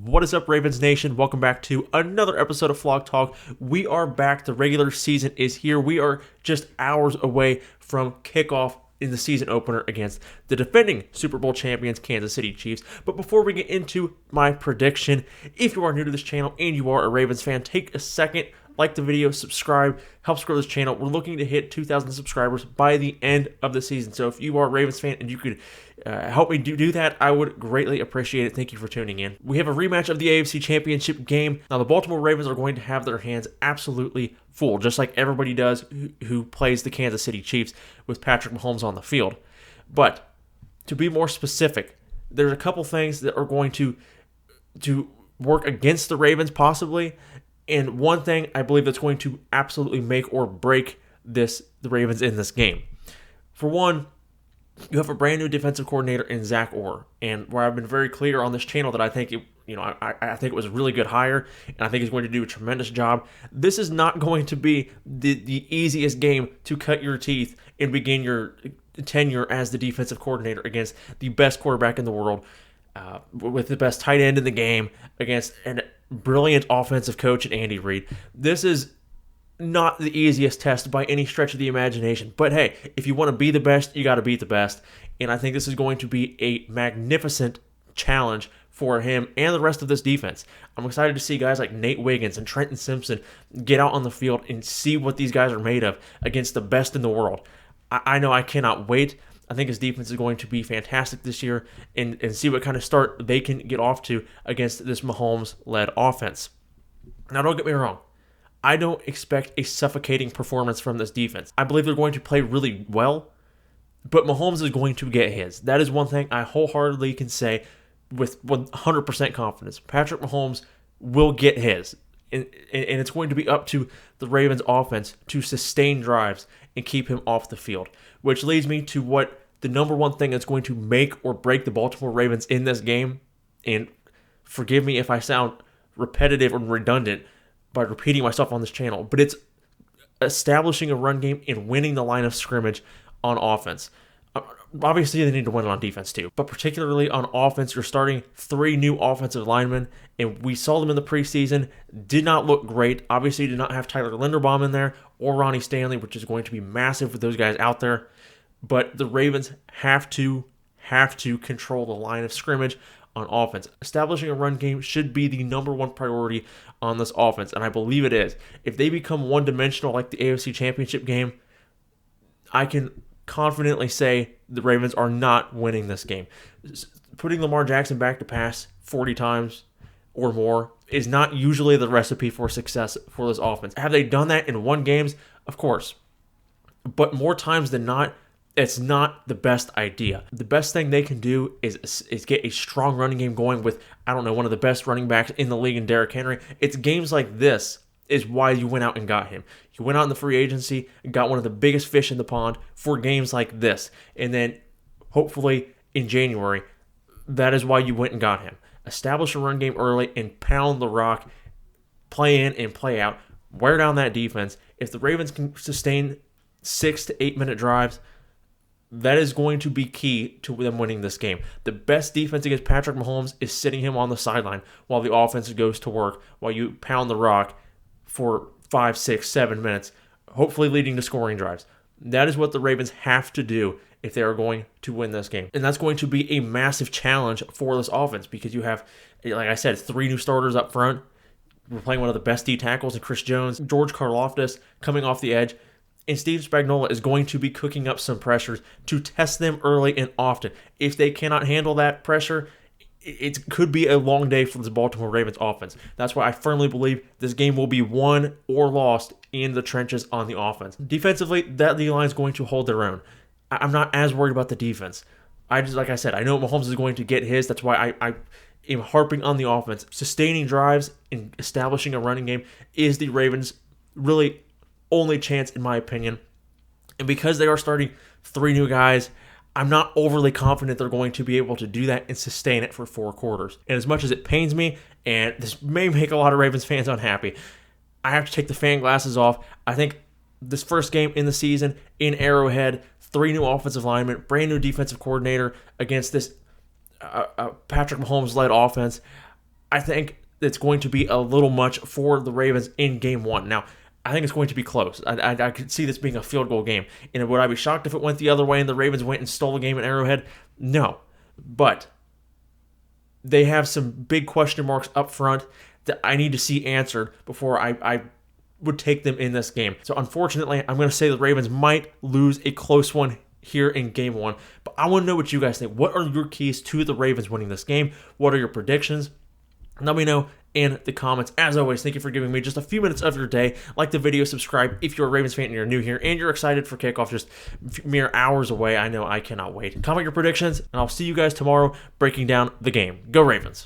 What is up, Ravens Nation? Welcome back to another episode of Flock Talk. We are back. The regular season is here. We are just hours away from kickoff in the season opener against the defending Super Bowl champions, Kansas City Chiefs. But before we get into my prediction, if you are new to this channel and you are a Ravens fan, take a second, like the video, subscribe, helps grow this channel. We're looking to hit 2,000 subscribers by the end of the season. So if you are a Ravens fan and you could help me do that, I would greatly appreciate it. Thank you for tuning in. We have a rematch of the AFC Championship game. Now, the Baltimore Ravens are going to have their hands absolutely full, just like everybody does who plays the Kansas City Chiefs with Patrick Mahomes on the field. But to be more specific, there's a couple things that are going to work against the Ravens possibly, and one thing I believe that's going to absolutely make or break the Ravens in this game. For one, you have a brand new defensive coordinator in Zach Orr, and where I've been very clear on this channel that I think I think it was a really good hire, and I think he's going to do a tremendous job. This is not going to be the easiest game to cut your teeth and begin your tenure as the defensive coordinator against the best quarterback in the world, with the best tight end in the game, against a brilliant offensive coach in Andy Reid. This is not the easiest test by any stretch of the imagination. But hey, if you want to be the best, you got to beat the best. And I think this is going to be a magnificent challenge for him and the rest of this defense. I'm excited to see guys like Nate Wiggins and Trenton Simpson get out on the field and see what these guys are made of against the best in the world. I know I cannot wait. I think his defense is going to be fantastic this year and see what kind of start they can get off to against this Mahomes-led offense. Now, don't get me wrong. I don't expect a suffocating performance from this defense. I believe they're going to play really well, but Mahomes is going to get his. That is one thing I wholeheartedly can say with 100% confidence. Patrick Mahomes will get his, and it's going to be up to the Ravens offense to sustain drives and keep him off the field, which leads me to what the number one thing that's going to make or break the Baltimore Ravens in this game, and forgive me if I sound repetitive or redundant by repeating myself on this channel, but it's establishing a run game and winning the line of scrimmage on offense. Obviously, they need to win on defense too, but particularly on offense, you're starting 3 new offensive linemen, and we saw them in the preseason. Did not look great. Obviously, did not have Tyler Linderbaum in there or Ronnie Stanley, which is going to be massive with those guys out there. But the Ravens have to control the line of scrimmage on offense. Establishing a run game should be the number one priority on this offense, and I believe it is. If they become one-dimensional like the AFC Championship game, I can confidently say the Ravens are not winning this game. Putting Lamar Jackson back to pass 40 times or more is not usually the recipe for success for this offense. Have they done that in one games? Of course. But more times than not, it's not the best idea. The best thing they can do is get a strong running game going with, one of the best running backs in the league in Derrick Henry. It's games like this is why you went out and got him. You went out in the free agency and got one of the biggest fish in the pond for games like this. And then hopefully in January, that is why you went and got him. Establish a run game early and pound the rock, play in and play out, wear down that defense. If the Ravens can sustain 6 to 8 minute drives, that is going to be key to them winning this game. The best defense against Patrick Mahomes is sitting him on the sideline while the offense goes to work, while you pound the rock for 5, 6, 7 minutes, hopefully leading to scoring drives. That is what the Ravens have to do if they are going to win this game. And that's going to be a massive challenge for this offense because you have, like I said, 3 new starters up front. We're playing one of the best D tackles in Chris Jones, George Karlaftis coming off the edge. And Steve Spagnuolo is going to be cooking up some pressures to test them early and often. If they cannot handle that pressure, it could be a long day for the Baltimore Ravens offense. That's why I firmly believe this game will be won or lost in the trenches on the offense. Defensively, that D-line is going to hold their own. I'm not as worried about the defense. Like I said, I know Mahomes is going to get his. That's why I am harping on the offense. Sustaining drives and establishing a running game is the Ravens' really only chance, in my opinion. And because they are starting 3 new guys, I'm not overly confident they're going to be able to do that and sustain it for 4 quarters. And as much as it pains me, and this may make a lot of Ravens fans unhappy, I have to take the fan glasses off. I think this first game in the season in Arrowhead, 3 new offensive linemen, brand new defensive coordinator against this Patrick Mahomes-led offense, I think it's going to be a little much for the Ravens in game one. Now, I think it's going to be close. I could see this being a field goal game. And would I be shocked if it went the other way and the Ravens went and stole the game at Arrowhead? No. But they have some big question marks up front that I need to see answered before I would take them in this game. So unfortunately, I'm going to say the Ravens might lose a close one here in game one. But I want to know what you guys think. What are your keys to the Ravens winning this game? What are your predictions? Let me know in the comments. As always, thank you for giving me just a few minutes of your day. Like the video, subscribe if you're a Ravens fan and you're new here and you're excited for kickoff just mere hours away. I know I cannot wait. Comment your predictions, and I'll see you guys tomorrow breaking down the game. Go Ravens.